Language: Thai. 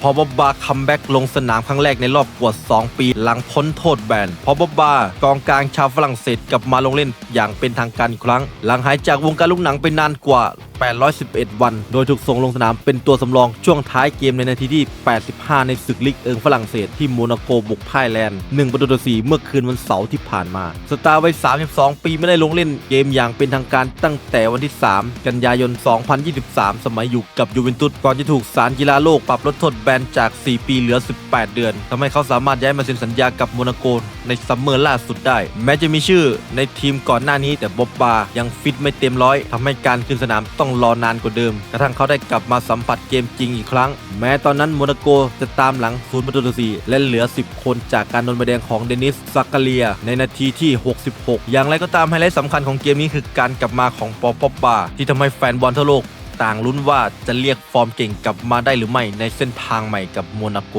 พอบ๊อบบาคัมแบ็กลงสนามครั้งแรกในรอบกว่า2 ปีหลังพ้นโทษแบนพอบ๊อบบากองกลางชาวฝรั่งเศสกลับมาลงเล่นอย่างเป็นทางการอีกครั้งหลังหายจากวงการลูกหนังไปนานกว่า811 วันโดยถูกส่งลงสนามเป็นตัวสำรองช่วงท้ายเกมในนาทีที่85ในศึกลีกฝรั่งเศสที่โมนาโกบุกพ่ายแลนด์1-4เมื่อคืนวันเสาร์ที่ผ่านมาสตาร์วัย32 ปีไม่ได้ลงเล่นเกมอย่างเป็นทางการตั้งแต่วันที่3 กันยายน 2023 สมัยอยู่กับยูเวนตุสก่อนจะถูกศาลกีฬาโลกปรับลดโทษแบนจาก 4 ปีเหลือ 18 เดือนทำให้เขาสามารถย้ายมาเซ็นสัญญากับโมนาโกในซัมเมอร์ล่าสุดได้แม้จะมีชื่อในทีมก่อนหน้านี้แต่บ๊อบบายังฟิตไม่เต็มร้อยทำให้การขึ้นสนามต้องรอนานกว่าเดิมกระทั่งเขาได้กลับมาสัมผัสเกมจริงอีกครั้งแม้ตอนนั้นโมนาโกจะตามหลัง0-4และเหลือ10 คนจากการโดนใบแดงของเดนิสซักกาเลียในนาทีที่66อย่างไรก็ตามไฮไลท์สำคัญของเกมนี้คือการกลับมาของปอบ๊อบบาที่ทำให้แฟนบอลทั่วโลกต่างลุ้นว่าจะเรียกฟอร์มเก่งกลับมาได้หรือไม่ในเส้นทางใหม่กับโมนาโก